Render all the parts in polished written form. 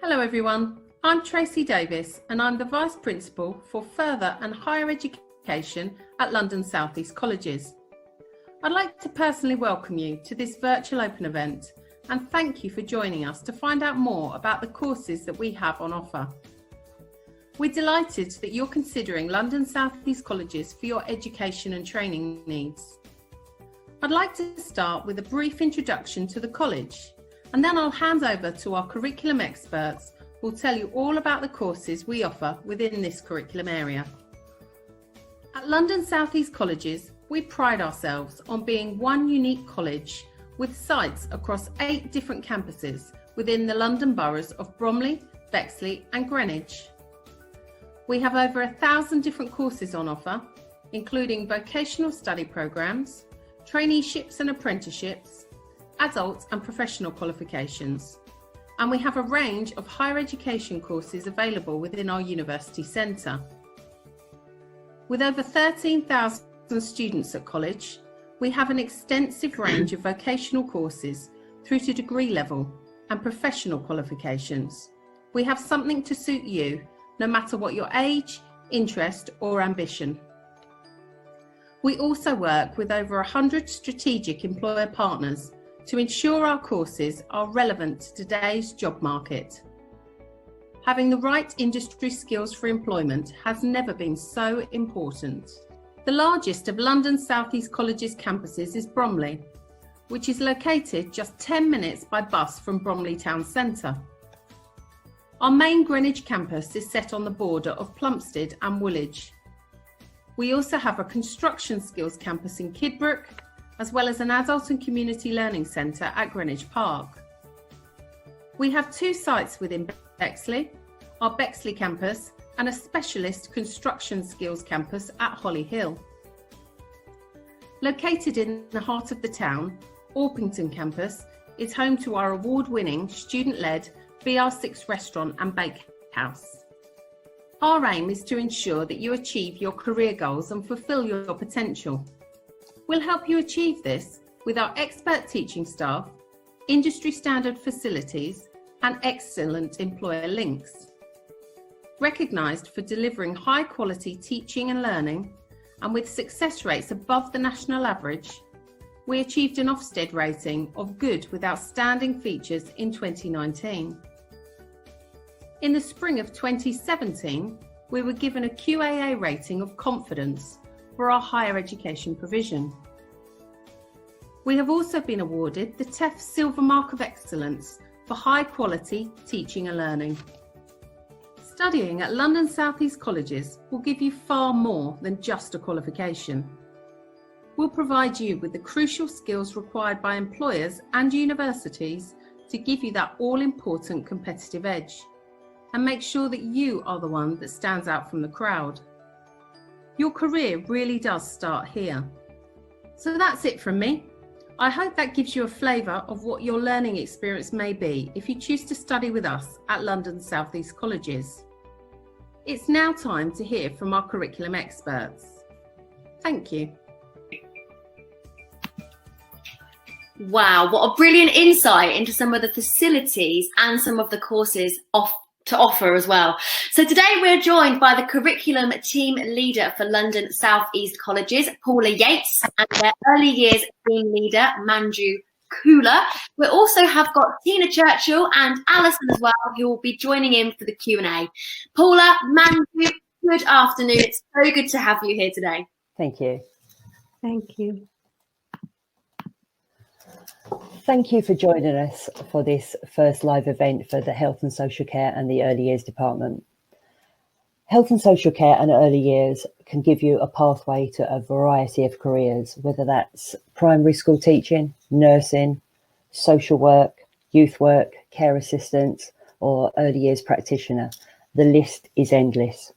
Hello everyone, I'm Tracy Davis and I'm the Vice Principal for Further and Higher Education at London South East Colleges. I'd like to personally welcome you to this virtual open event and thank you for joining us to find out more about the courses that we have on offer. We're delighted that you're considering London South East Colleges for your education and training needs. I'd like to start with a brief introduction to the college, and then I'll hand over to our curriculum experts who'll tell you all about the courses we offer within this curriculum area. At London South East Colleges, we pride ourselves on being one unique college with sites across 8 different campuses within the London boroughs of Bromley, Bexley and Greenwich. We have over 1,000 different courses on offer, including vocational study programmes, traineeships and apprenticeships, adult and professional qualifications, and we have a range of higher education courses available within our university centre. With over 13,000 students at college, we have an extensive range of vocational courses through to degree level and professional qualifications. We have something to suit you, no matter what your age, interest or ambition. We also work with over 100 strategic employer partners to ensure our courses are relevant to today's job market. Having the right industry skills for employment has never been so important. The largest of London South East College's campuses is Bromley, which is located just 10 minutes by bus from Bromley Town Centre. Our main Greenwich campus is set on the border of Plumstead and Woolwich. We also have a construction skills campus in Kidbrooke, as well as an adult and community learning centre at Greenwich Park. We have 2 sites within Bexley, our Bexley campus and a specialist construction skills campus at Holly Hill. Located in the heart of the town, Orpington campus is home to our award-winning student-led BR6 restaurant and bakehouse. Our aim is to ensure that you achieve your career goals and fulfil your potential. We'll help you achieve this with our expert teaching staff, industry standard facilities and excellent employer links. Recognised for delivering high quality teaching and learning, and with success rates above the national average, we achieved an Ofsted rating of good with outstanding features in 2019. In the spring of 2017, we were given a QAA rating of confidence for our higher education provision. We have also been awarded the TEF Silver Mark of Excellence for high quality teaching and learning. Studying at London South East Colleges will give you far more than just a qualification. We'll provide you with the crucial skills required by employers and universities to give you that all-important competitive edge and make sure that you are the one that stands out from the crowd. Your career really does start here. So that's it from me. I hope that gives you a flavour of what your learning experience may be if you choose to study with us at London South East Colleges. It's now time to hear from our curriculum experts. Thank you. Wow, what a brilliant insight into some of the facilities and some of the courses to offer as well. So today we're joined by the curriculum team leader for London South East Colleges, Paula Yates, and their early years team leader, Manju Kula. We also have got Tina Churchill and Alison as well, who will be joining in for the Q&A. Paula, Manju, good afternoon. It's so good to have you here today. Thank you. Thank you. Thank you for joining us for this first live event for the Health and Social Care and the Early Years Department. Health and Social Care and Early Years can give you a pathway to a variety of careers, whether that's primary school teaching, nursing, social work, youth work, care assistants, or early years practitioner. The list is endless.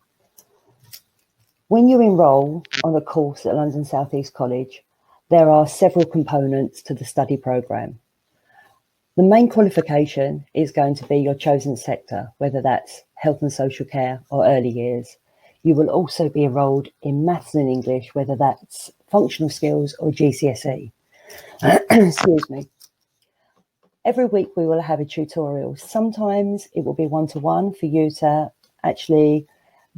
When you enrol on a course at London South East College, there are several components to the study programme. The main qualification is going to be your chosen sector, whether that's health and social care or early years. You will also be enrolled in maths and English, whether that's functional skills or GCSE. Excuse me. Every week we will have a tutorial. Sometimes it will be one-to-one for you to actually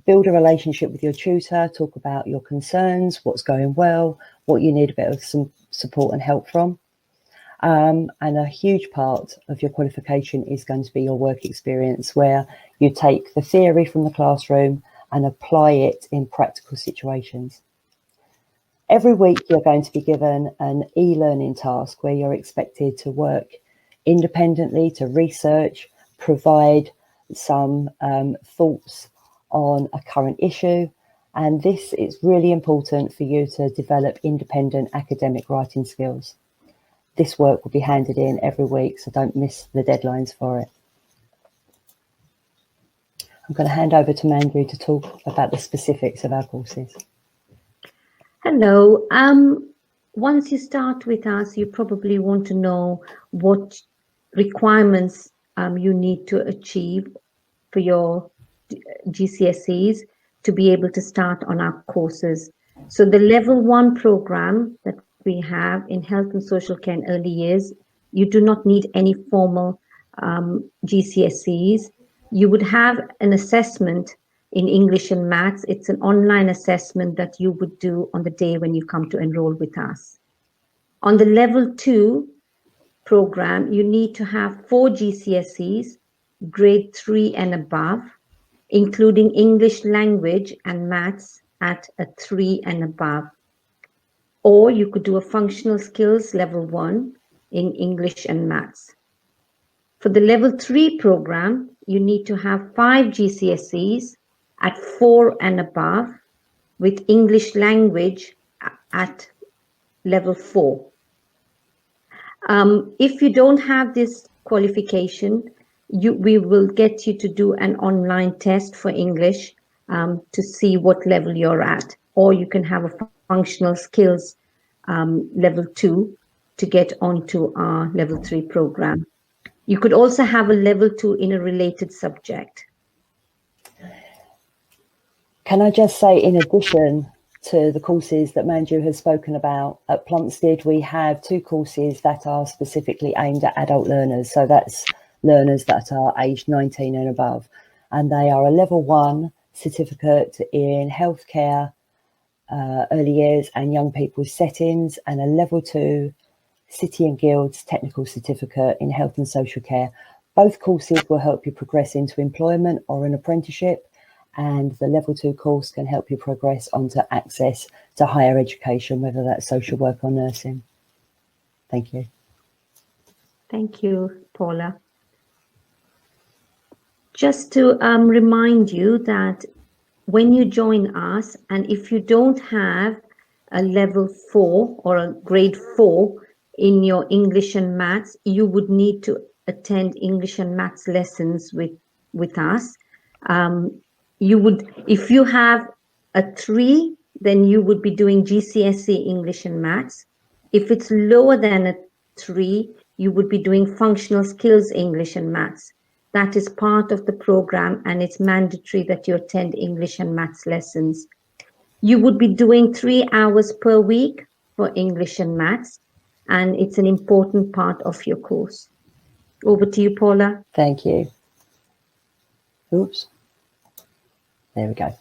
build a relationship with your tutor, talk about your concerns, what's going well, what you need a bit of some support and help from. And a huge part of your qualification is going to be your work experience, where you take the theory from the classroom and apply it in practical situations. Every week you're going to be given an e-learning task where you're expected to work independently, to research, provide some thoughts on a current issue. And this is really important for you to develop independent academic writing skills. This work will be handed in every week, so don't miss the deadlines for it. I'm going to hand over to Mandu to talk about the specifics of our courses. Hello. Once you start with us, you probably want to know what requirements you need to achieve for your GCSEs to be able to start on our courses. So the level 1 program that we have in health and social care and early years, you do not need any formal GCSEs. You would have an assessment in English and maths. It's an online assessment that you would do on the day when you come to enroll with us. On the level 2 program, you need to have 4 GCSEs, grade 3 and above, including English language and maths at a 3 and above. Or you could do a functional skills level 1 in English and maths. For the level 3 program, you need to have 5 GCSEs at 4 and above, with English language at level 4. If you don't have this qualification, we will get you to do an online test for English to see what level you're at, or you can have a functional skills level 2 to get onto our level 3 program. You could also have a level 2 in a related subject. Can I just say, in addition to the courses that Manju has spoken about, at Plumstead we have 2 courses that are specifically aimed at adult learners. So that's learners that are aged 19 and above. And they are a level 1 certificate in healthcare, early years and young people's settings, and a level 2 City and Guilds technical certificate in health and social care. Both courses will help you progress into employment or an apprenticeship, and the level 2 course can help you progress onto access to higher education, whether that's social work or nursing. Thank you. Thank you, Paula. Just to remind you that when you join us, and if you don't have a level 4 or a grade 4 in your English and maths, you would need to attend English and maths lessons with us. You would, if you have a 3, then you would be doing GCSE English and maths. If it's lower than a 3, you would be doing functional skills English and maths. That is part of the program, and it's mandatory that you attend English and maths lessons. You would be doing 3 hours per week for English and maths, and it's an important part of your course. Over to you, Paula. Thank you. Oops. There we go.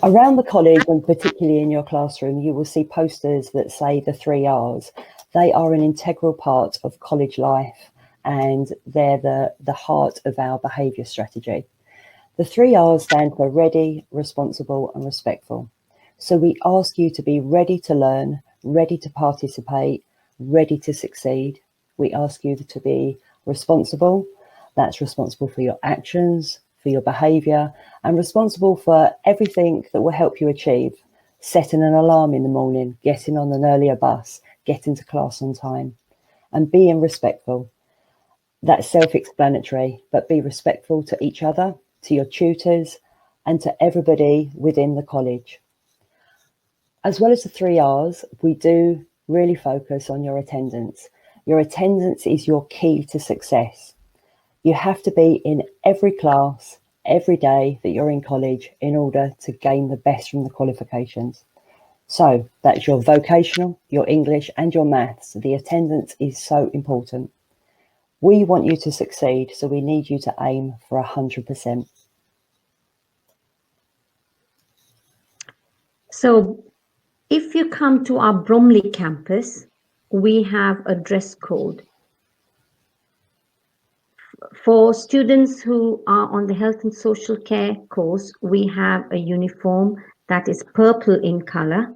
Around the college, and particularly in your classroom, you will see posters that say the 3 R's. They are an integral part of college life, and they're the heart of our behaviour strategy. The 3 R's stand for ready, responsible and respectful. So we ask you to be ready to learn, ready to participate, ready to succeed. We ask you to be responsible. That's responsible for your actions, for your behaviour, and responsible for everything that will help you achieve. Setting an alarm in the morning, getting on an earlier bus, getting to class on time, and being respectful. That's self-explanatory, but be respectful to each other, to your tutors, and to everybody within the college. As well as the 3 R's, we do really focus on your attendance. Your attendance is your key to success. You have to be in every class, every day that you're in college in order to gain the best from the qualifications. So that's your vocational, your English and your maths. The attendance is so important. We want you to succeed, so we need you to aim for 100%. So if you come to our Bromley campus, we have a dress code. For students who are on the health and social care course, we have a uniform that is purple in color,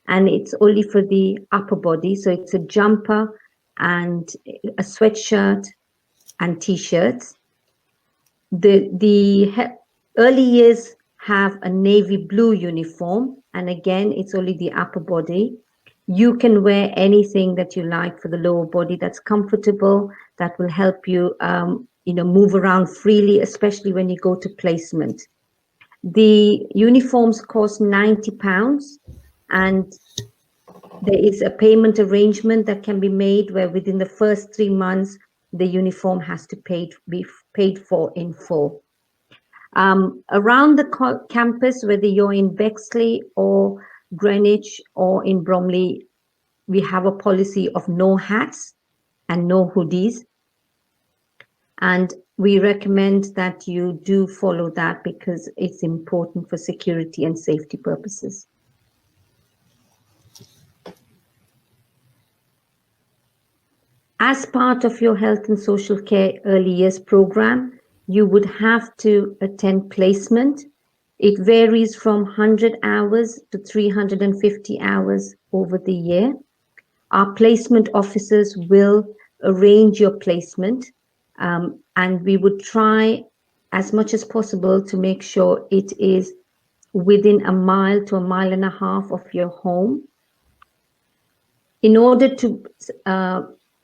and it's only for the upper body. So it's a jumper and a sweatshirt and t-shirts. The early years have a navy blue uniform, and again, it's only the upper body. You can wear anything that you like for the lower body that's comfortable, that will help you, move around freely, especially when you go to placement. The uniforms cost £90, and there is a payment arrangement that can be made where within the first 3 months, the uniform has to be paid for in full. Around the campus, whether you're in Bexley or Greenwich or in Bromley, we have a policy of no hats and no hoodies. And we recommend that you do follow that because it's important for security and safety purposes. As part of your health and social care early years program, you would have to attend placement. It varies from 100 hours to 350 hours over the year. Our placement officers will arrange your placement, and we would try as much as possible to make sure it is within a mile to a mile and a half of your home. In order to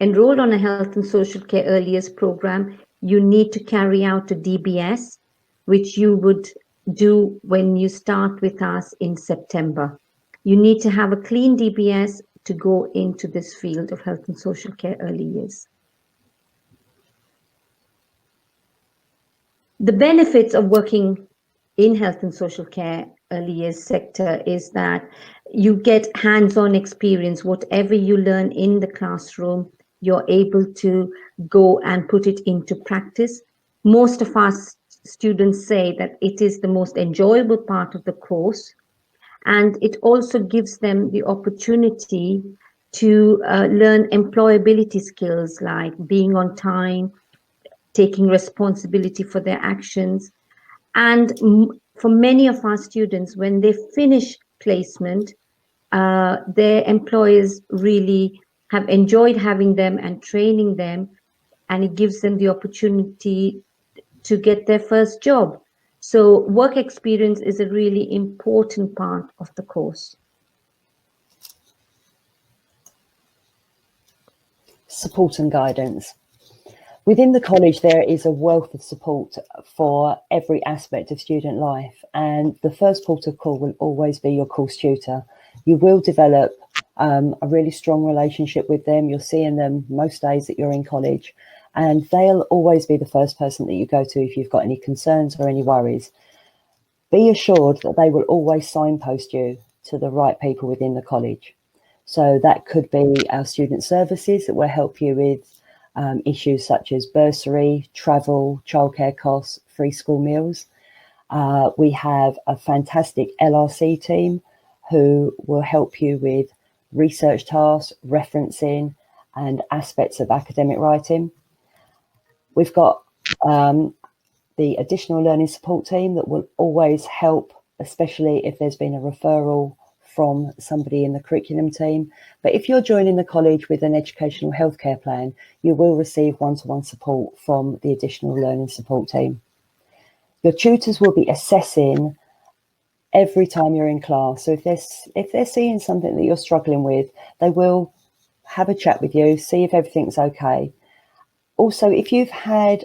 enroll on a health and social care early years program, you need to carry out a DBS, which you would do when you start with us in September. You need to have a clean DBS to go into this field of health and social care early years. The benefits of working in health and social care early years sector is that you get hands-on experience. Whatever you learn in the classroom, you're able to go and put it into practice. Most of our students say that it is the most enjoyable part of the course, and it also gives them the opportunity to learn employability skills like being on time, taking responsibility for their actions. And for many of our students, when they finish placement, their employers really have enjoyed having them and training them, and it gives them the opportunity to get their first job. So work experience is a really important part of the course. Support and guidance. Within the college, there is a wealth of support for every aspect of student life, and the first port of call will always be your course tutor. You will develop a really strong relationship with them. You're seeing them most days that you're in college, and they'll always be the first person that you go to if you've got any concerns or any worries. Be assured that they will always signpost you to the right people within the college. So that could be our student services that will help you with issues such as bursary, travel, childcare costs, free school meals. We have a fantastic LRC team who will help you with research tasks, referencing, and aspects of academic writing. We've got the additional learning support team that will always help, especially if there's been a referral from somebody in the curriculum team. But if you're joining the college with an educational healthcare plan, you will receive one-to-one support from the additional learning support team. Your tutors will be assessing every time you're in class. So if they're seeing something that you're struggling with, they will have a chat with you, see if everything's okay. Also, if you've had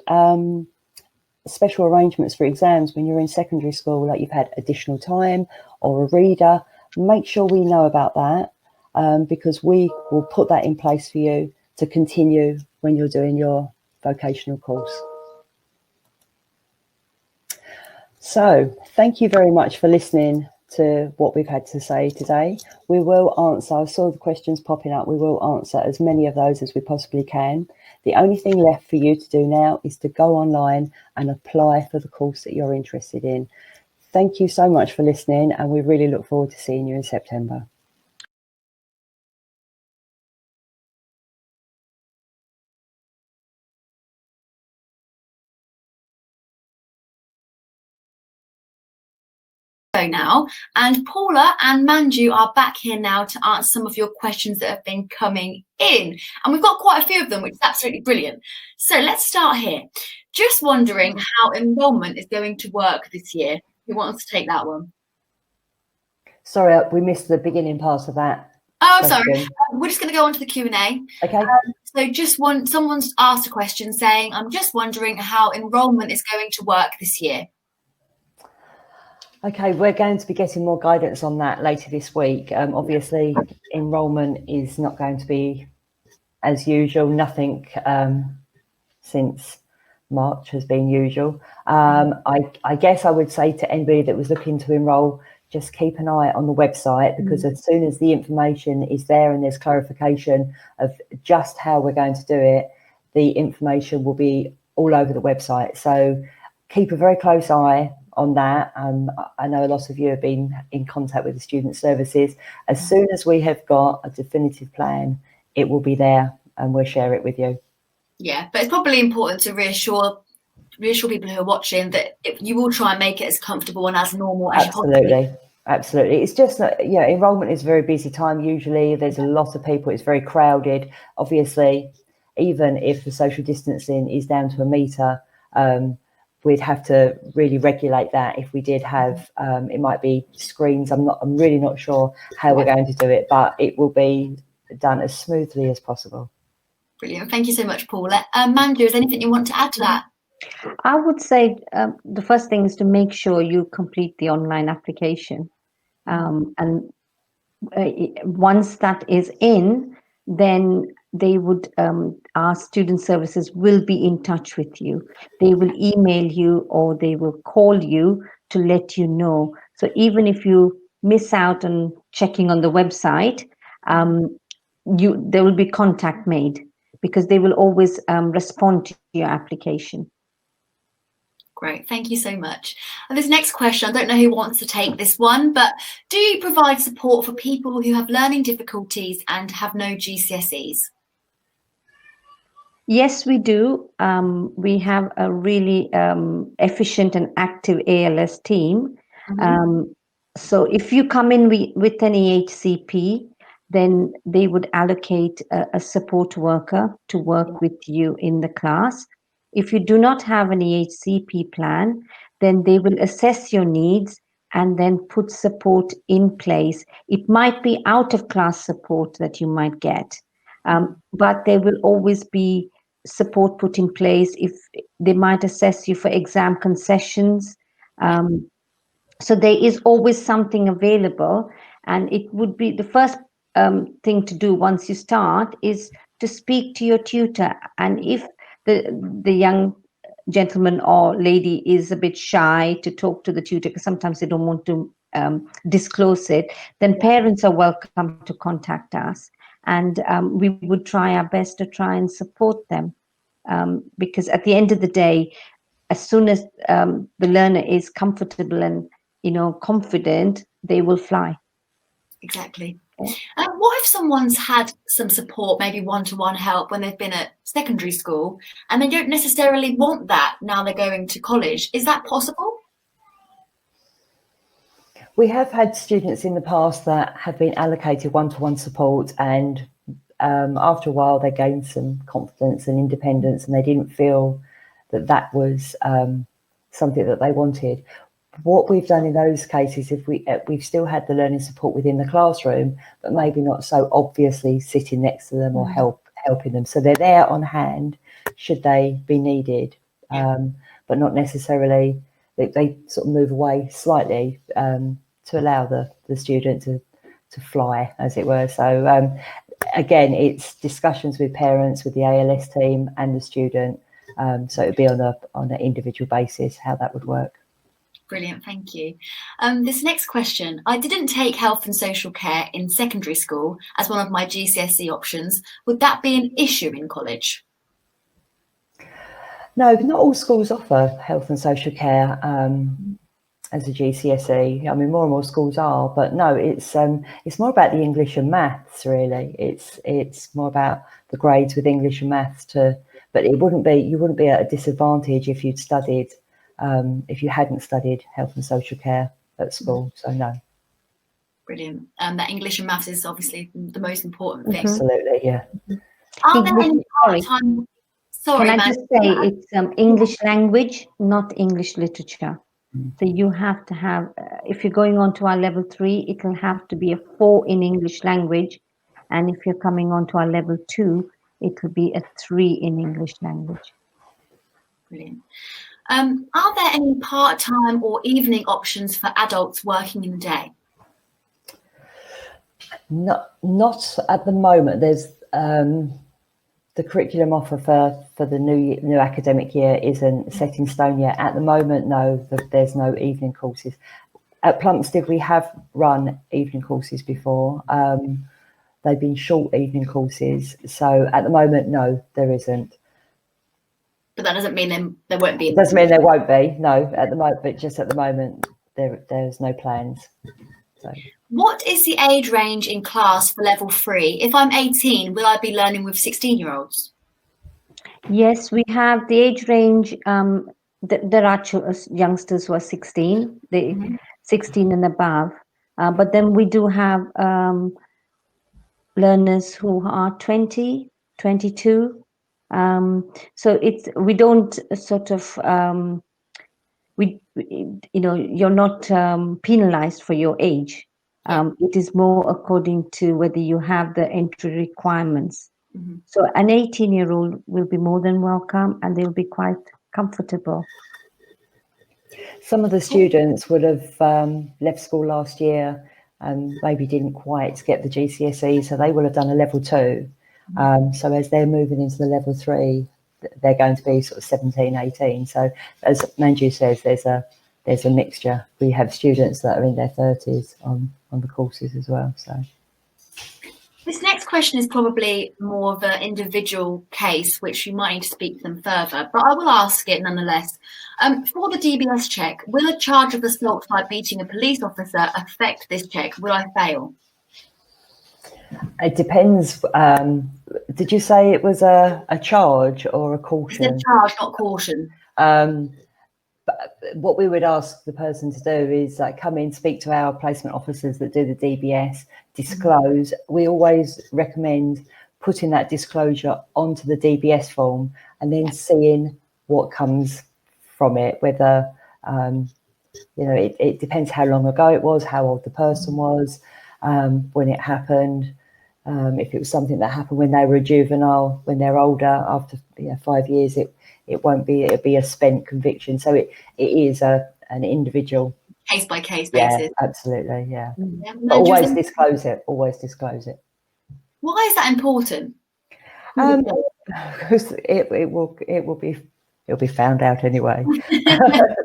special arrangements for exams when you're in secondary school, like you've had additional time or a reader, make sure we know about that, because we will put that in place for you to continue when you're doing your vocational course. So thank you very much for listening to what we've had to say today. We will answer, I saw the questions popping up, we will answer as many of those as we possibly can. The only thing left for you to do now is to go online and apply for the course that you're interested in. Thank you so much for listening, and we really look forward to seeing you in September. Now, and Paula and Manju are back here now to answer some of your questions that have been coming in, and we've got quite a few of them, which is absolutely brilliant. So let's start here. Just wondering how enrolment is going to work this year. Who wants to take that one? Sorry, we missed the beginning part of that. Oh, question. sorry. We're just going to go on to the Q&A. Okay. So someone's asked a question saying, I'm just wondering how enrolment is going to work this year. Okay, we're going to be getting more guidance on that later this week. Obviously, enrolment is not going to be as usual. Nothing since March has been usual. I guess I would say to anybody that was looking to enrol, just keep an eye on the website, because as soon as the information is there and there's clarification of just how we're going to do it, the information will be all over the website. So keep a very close eye on that. I know a lot of you have been in contact with the student services. As soon as we have got a definitive plan, it will be there and we'll share it with you. Yeah, but it's probably important to reassure people who are watching that you will try and make it as comfortable and as normal as Absolutely. Absolutely. It's just that, enrolment is a very busy time. Usually there's a lot of people. It's very crowded. Obviously, even if the social distancing is down to a metre, we'd have to really regulate that. If we did have, it might be screens. I'm really not sure how we're going to do it, but it will be done as smoothly as possible. Brilliant. Thank you so much, Paula. Manju, is there anything you want to add to that? I would say the first thing is to make sure you complete the online application. And once that is in, then they would, our student services will be in touch with you. They will email you or they will call you to let you know. So even if you miss out on checking on the website, there will be contact made, because they will always respond to your application. Great, thank you so much. And this next question, I don't know who wants to take this one, but do you provide support for people who have learning difficulties and have no GCSEs? Yes, we do. We have a really efficient and active ALS team. So if you come in with an EHCP, then they would allocate a support worker to work with you in the class. If you do not have an EHCP plan, then they will assess your needs and then put support in place. It might be out of class support that you might get, but there will always be support put in place. If they might assess you for exam concessions. So there is always something available, and it would be the first thing to do once you start is to speak to your tutor. And if the young gentleman or lady is a bit shy to talk to the tutor because sometimes they don't want to disclose it, then parents are welcome to contact us, and we would try our best to try and support them, because at the end of the day, as soon as the learner is comfortable and confident, they will fly. Exactly. What if someone's had some support, maybe one-to-one help when they've been at secondary school, and they don't necessarily want that now they're going to college? Is that possible? We have had students in the past that have been allocated one-to-one support, and after a while they gained some confidence and independence, and they didn't feel that was something that they wanted. What we've done in those cases, if we've still had the learning support within the classroom, but maybe not so obviously sitting next to them or helping them. So they're there on hand should they be needed, but not necessarily. They sort of move away slightly to allow the student to fly, as it were. So again, it's discussions with parents, with the ALS team and the student. So it'd be on an individual basis how that would work. Brilliant, thank you. This next question, I didn't take health and social care in secondary school as one of my GCSE options. Would that be an issue in college? No, not all schools offer health and social care as a GCSE. I mean, more and more schools are, but no, it's more about the English and maths really. It's more about the grades with English and maths but you wouldn't be at a disadvantage if you'd studied if you hadn't studied health and social care at school. So no. Brilliant. That English and maths is obviously the most important thing. Absolutely, yeah. Are there any part-time? Sorry, Can I just say it's English language, not English literature. So you have to have, if you're going on to our level 3, it will have to be a 4 in English language. And if you're coming on to our level 2, it will be a 3 in English language. Brilliant. Are there any part-time or evening options for adults working in the day? Not at the moment. There's the curriculum offer for the new academic year isn't set in stone yet. At the moment, no, there's no evening courses. At Plumstead, we have run evening courses before. They've been short evening courses. So at the moment, no, there isn't. But that doesn't mean there won't be. It doesn't mean there won't be, no, at the moment, but just at the moment, there's no plans. So. What is the age range in class for level 3? If I'm 18, will I be learning with 16-year-olds? Yes, we have the age range. There are youngsters who are 16, 16 and above. But then we do have learners who are 20, 22. So we don't sort of, you're not penalized for your age. It is more according to whether you have the entry requirements. Mm-hmm. So an 18-year-old will be more than welcome and they'll be quite comfortable. Some of the students would have left school last year and maybe didn't quite get the GCSE, so they will have done a level 2. So as they're moving into the level 3, they're going to be sort of 17, 18. So as Manju says, there's a mixture. We have students that are in their 30s on the courses as well. So this next question is probably more of an individual case, which you might need to speak to them further, but I will ask it nonetheless. For the DBS check, will a charge of assault by beating a police officer affect this check? Will I fail? It depends. Did you say it was a charge or a caution? It's a charge, not caution. But what we would ask the person to do is come in, speak to our placement officers that do the DBS, disclose. We always recommend putting that disclosure onto the DBS form and then seeing what comes from it, whether, it depends how long ago it was, how old the person was, when it happened. If it was something that happened when they were a juvenile, when they're older, after 5 years, it'll be a spent conviction. So it is an individual case by case basis. Yeah, absolutely, yeah. But always disclose it. Always disclose it. Why is that important? Because it'll be found out anyway.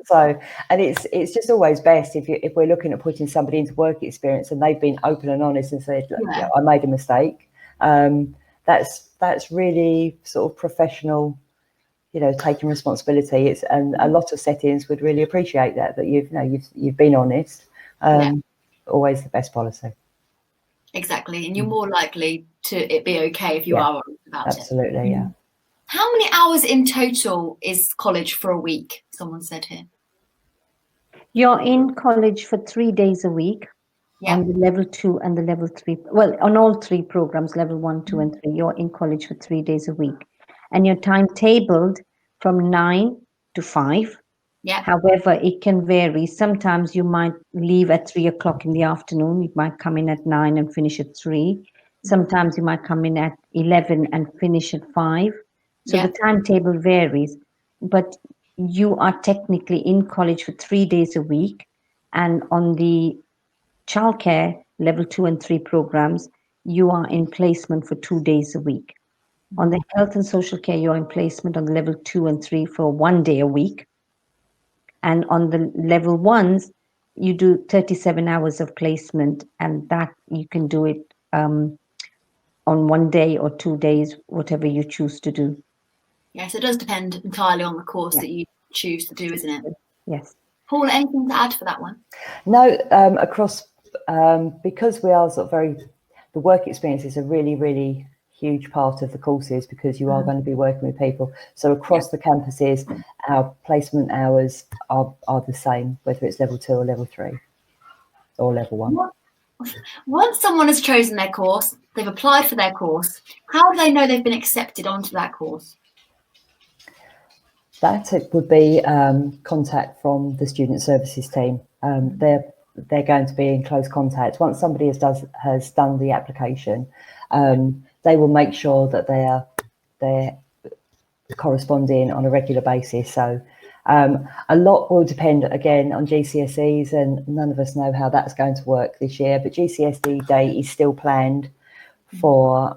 So, and it's just always best if we're looking at putting somebody into work experience and they've been open and honest and said, I made a mistake. That's really sort of professional, taking responsibility. And a lot of settings would really appreciate that you've been honest. Always the best policy. Exactly, and you're more likely to it be okay if you are honest about it. Absolutely, yeah. How many hours in total is college for a week? Someone said here. You're in college for 3 days a week on the level 2 and the level 3. Well, on all 3 programs, level 1, 2, and 3, you're in college for 3 days a week. And you're timetabled from 9 to 5. Yeah. However, it can vary. Sometimes you might leave at 3 o'clock in the afternoon. You might come in at 9 and finish at 3. Sometimes you might come in at 11 and finish at 5. So the timetable varies, but you are technically in college for 3 days a week. And on the childcare level 2 and 3 programs, you are in placement for 2 days a week. On the health and social care, you're in placement on the level 2 and 3 for 1 day a week. And on the level 1s, you do 37 hours of placement, and that you can do it on 1 day or 2 days, whatever you choose to do. Yeah, so it does depend entirely on the course Yeah. that you choose to do, isn't it? Yes. Paul, anything to add for that one? No, across, because we are sort of the work experience is a really, really huge part of the courses, because you are going to be working with people. So across the campuses, our placement hours are the same, whether it's level 2 or level 3 or level 1. Once someone has chosen their course, they've applied for their course, how do they know they've been accepted onto that course? That it would be contact from the student services team. They're going to be in close contact. Once somebody has done the application, they will make sure that they're corresponding on a regular basis. So a lot will depend again on GCSEs, and none of us know how that's going to work this year. But GCSE Day is still planned for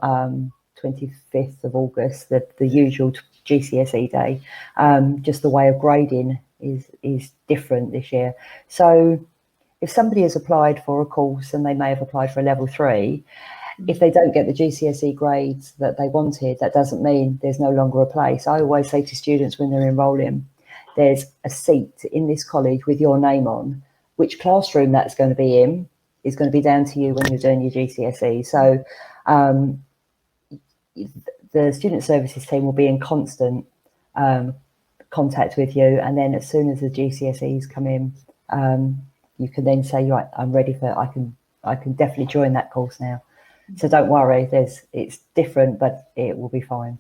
25th of August, the usual GCSE Day. Just the way of grading is different this year. So if somebody has applied for a course and they may have applied for a level 3, if they don't get the GCSE grades that they wanted, that doesn't mean there's no longer a place. I always say to students when they're enrolling, there's a seat in this college with your name on. Which classroom that's going to be in is going to be down to you when you're doing your GCSE. So the student services team will be in constant contact with you, and then as soon as the GCSEs come in, you can then say, right, I'm ready for, I can definitely join that course now. So don't worry, it's different, but it will be fine.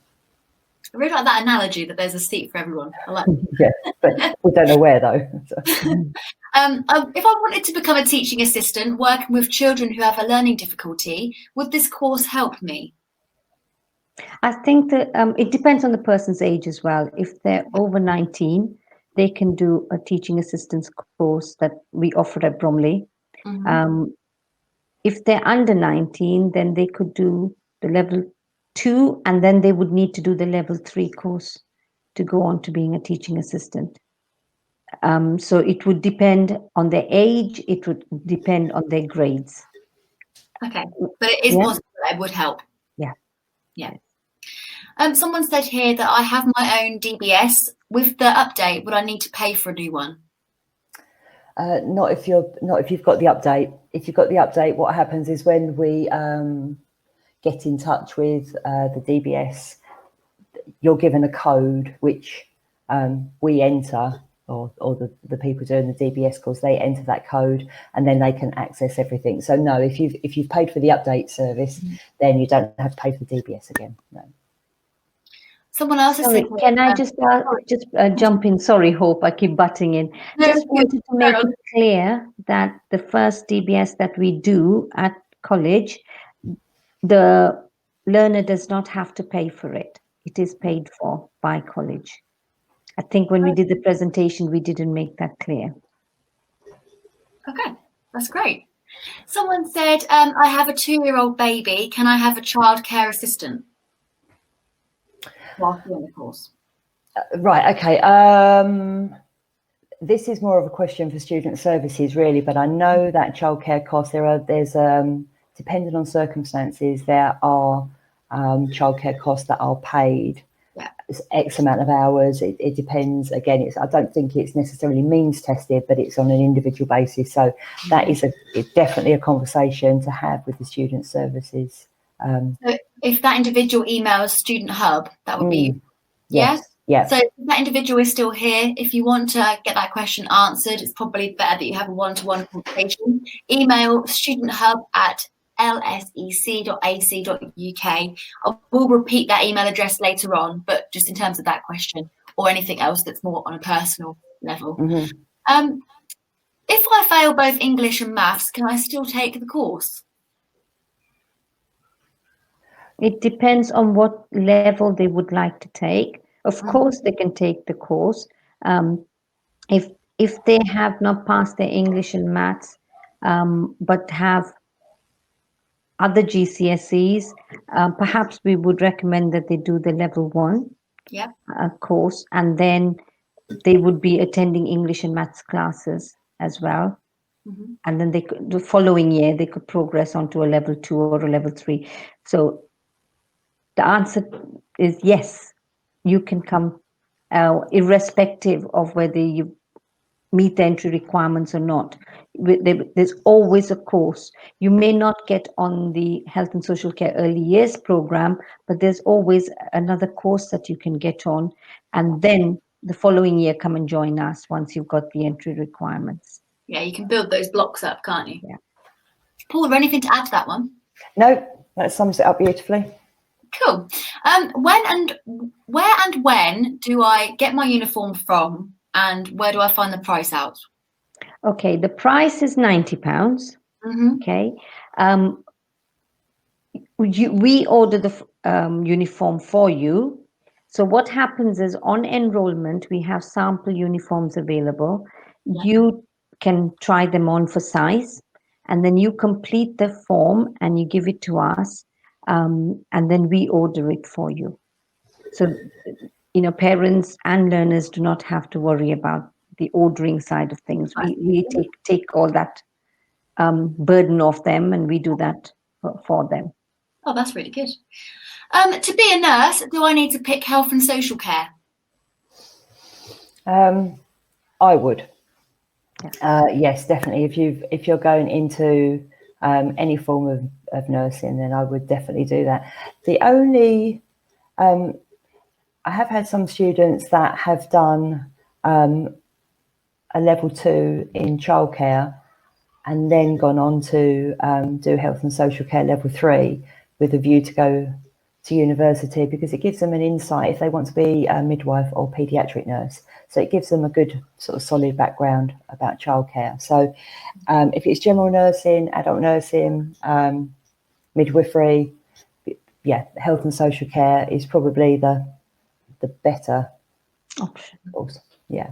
I really like that analogy that there's a seat for everyone. I like Yeah, but we don't know where though. So. If I wanted to become a teaching assistant working with children who have a learning difficulty, would this course help me? I think that it depends on the person's age as well. If they're over 19, they can do a teaching assistance course that we offer at Bromley. If they're under 19, then they could do the level 2, and then they would need to do the level 3 course to go on to being a teaching assistant. So it would depend on their age, it would depend on their grades. Okay, but it is possible that it would help. Yeah. Yeah. Someone said here that I have my own DBS. With the update, would I need to pay for a new one? Not if you've got the update. If you've got the update, what happens is when we get in touch with the DBS, you're given a code which we enter, or the people doing the DBS course, they enter that code and then they can access everything. So no, if you've paid for the update service, then you don't have to pay for the DBS again. No. Someone else has Sorry, said, can I just jump in? Sorry, Hope, I keep butting in. No, Just wanted to make it clear that the first DBS that we do at college, the learner does not have to pay for it. It is paid for by college. I think when we did the presentation, we didn't make that clear. Okay, that's great. Someone said, I have a 2-year-old baby. Can I have a childcare assistant? Whilst doing the course. Right, okay. This is more of a question for student services, really, but I know that childcare costs, there's depending on circumstances, there are childcare costs that are paid. Yeah. It's X amount of hours. It depends. Again, I don't think it's necessarily means tested, but it's on an individual basis. So that is it's definitely a conversation to have with the student services. So if that individual emails Student Hub, that would be yes. Yeah. So if that individual is still here, if you want to get that question answered, it's probably better that you have a one-to-one conversation. Email studenthub@lsec.ac.uk. I will repeat that email address later on, but just in terms of that question or anything else that's more on a personal level. If I fail both English and maths, can I still take the course? It depends on what level they would like to take. Of course, they can take the course. If they have not passed their English and maths, but have other GCSEs, perhaps we would recommend that they do the level 1 course, and then they would be attending English and maths classes as well. And then the following year, they could progress onto a level 2 or a level 3. So the answer is yes. you can come irrespective of whether you meet the entry requirements or not. There's always a course. You may not get on the Health and Social Care Early Years program, but there's always another course that you can get on, and then the following year come and join us once you've got the entry requirements. Yeah, you can build those blocks up, can't you? Yeah. Paul, anything to add to that one? No, that sums it up beautifully. Cool. Where and when do I get my uniform from, and where do I find the price out? Okay, the price is £90. Mm-hmm. Okay. We order the uniform for you. So what happens is on enrollment, we have sample uniforms available. Yeah. You can try them on for size, and then you complete the form and you give it to us, and then we order it for you. So, parents and learners do not have to worry about the ordering side of things. We take all that burden off them, and we do that for them. Oh, that's really good. To be a nurse, do I need to pick health and social care? I would. Yes, definitely. If you're going into any form of nursing, then I would definitely do that. The only I have had some students that have done a level 2 in childcare and then gone on to do health and social care level 3 with a view to go to university, because it gives them an insight if they want to be a midwife or paediatric nurse. So it gives them a good sort of solid background about childcare. So if it's general nursing, adult nursing, midwifery, yeah, health and social care is probably the better option. Yeah.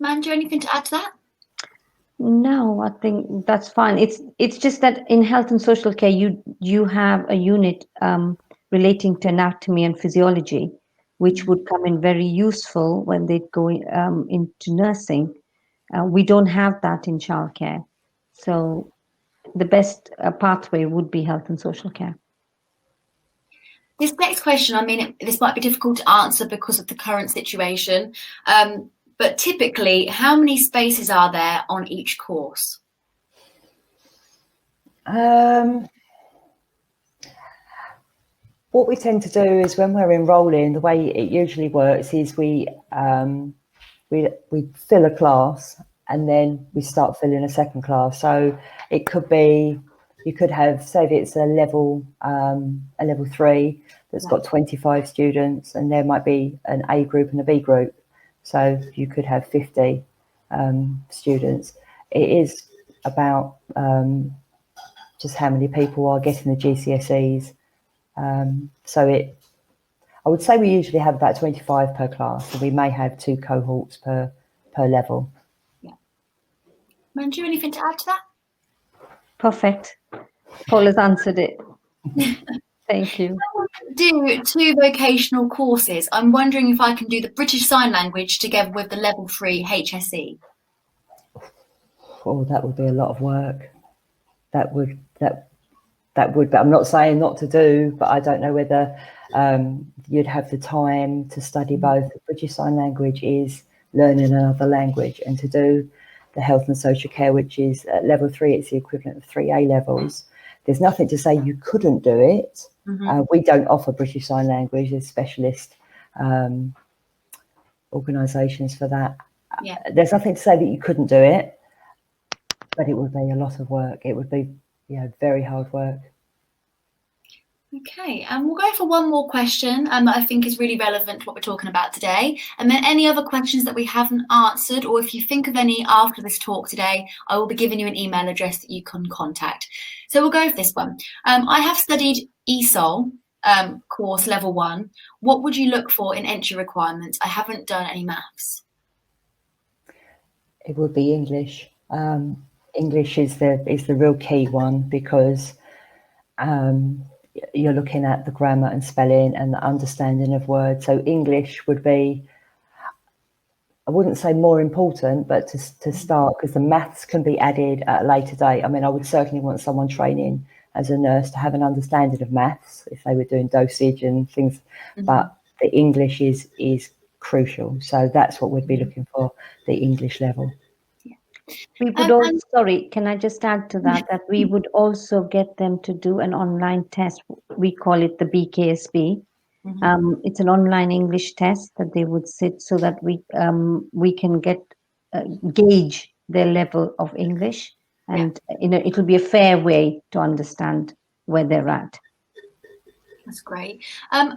Manju, anything to add to that? No, I think that's fine. It's just that in health and social care, you have a unit relating to anatomy and physiology, which would come in very useful when they go into nursing. We don't have that in childcare, so the best pathway would be health and social care. This next question, I mean, this might be difficult to answer because of the current situation. But typically, how many spaces are there on each course? What we tend to do is when we're enrolling, the way it usually works is we fill a class and then we start filling a second class. So it could be, you could have, say if it's a level 3 that's got 25 students, and there might be an A group and a B group. So you could have 50 students. It is about just how many people are getting the GCSEs. So I would say we usually have about 25 per class, so we may have 2 cohorts per level. Yeah. Manju, anything to add to that? Perfect. Paul has answered it. Thank you. Do 2 vocational courses. I'm wondering if I can do the British Sign Language together with the level 3 HSE. Oh, that would be a lot of work. That would, but I'm not saying not to do, but I don't know whether you'd have the time to study both. The British Sign Language is learning another language, and to do the health and social care, which is at level 3, it's the equivalent of 3 A levels. There's nothing to say you couldn't do it. Mm-hmm. We don't offer British Sign Language as specialist organisations for that. Yeah. There's nothing to say that you couldn't do it, but it would be a lot of work. It would be, very hard work. Okay, we'll go for one more question that I think is really relevant to what we're talking about today. And then any other questions that we haven't answered, or if you think of any after this talk today, I will be giving you an email address that you can contact. So we'll go for this one. I have studied ESOL course level 1. What would you look for in entry requirements? I haven't done any maths. It would be English. English is the real key one, because you're looking at the grammar and spelling and the understanding of words. So English would be, I wouldn't say more important, but to start, because the maths can be added at a later date. I mean, I would certainly want someone training as a nurse to have an understanding of maths if they were doing dosage and things, but the English is crucial. So that's what we'd be looking for, the English level. We would also, sorry, can I just add to that, that we would also get them to do an online test. We call it the BKSB. It's an online English test that they would sit so that we can get gauge their level of English, and it will be a fair way to understand where they're at. That's great.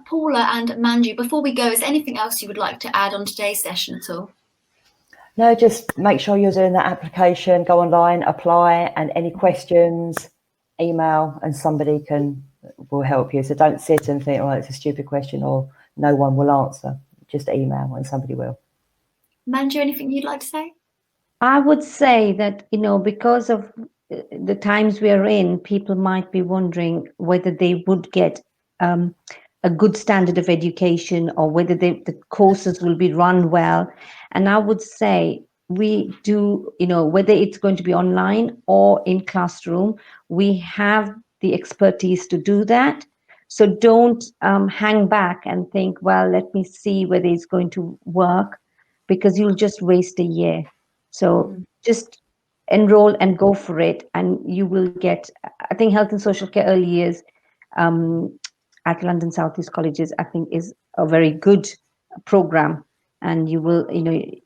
Paula and Manju, before we go, is there anything else you would like to add on today's session at all? No, just make sure you're doing that application, go online, apply, and any questions, email, and somebody will help you. So don't sit and think, oh, it's a stupid question or no one will answer. Just email and somebody will. Manju, anything you'd like to say? I would say that, because of the times we're in, people might be wondering whether they would get a good standard of education, or whether the courses will be run well. And I would say we do, whether it's going to be online or in classroom, we have the expertise to do that. So don't hang back and think, well, let me see whether it's going to work, because you'll just waste a year. So just enroll and go for it, and you will get, I think Health and Social Care Early Years at London South East Colleges, I think, is a very good program, and you will, you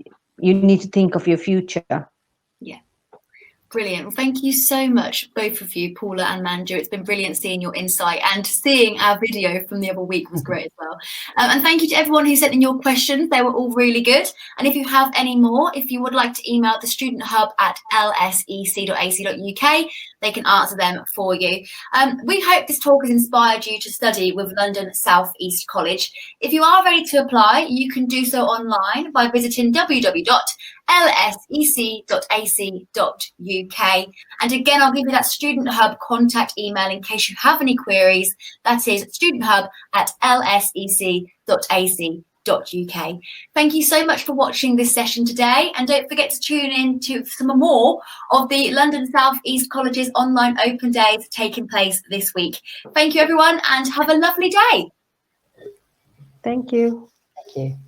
need to think of your future. Yeah. Brilliant. Well, thank you so much, both of you, Paula and Manju. It's been brilliant seeing your insight, and seeing our video from the other week was great as well. And thank you to everyone who sent in your questions. They were all really good. And if you have any more, if you would like to email the Student Hub at lsec.ac.uk, they can answer them for you. We hope this talk has inspired you to study with London South East College. If you are ready to apply, you can do so online by visiting www.lsec.ac.uk. And again, I'll give you that Student Hub contact email in case you have any queries. That is studenthub@lsec.ac.uk. Thank you so much for watching this session today, and don't forget to tune in to some more of the London South East College's online open days taking place this week. Thank you everyone, and have a lovely day. Thank you. Thank you.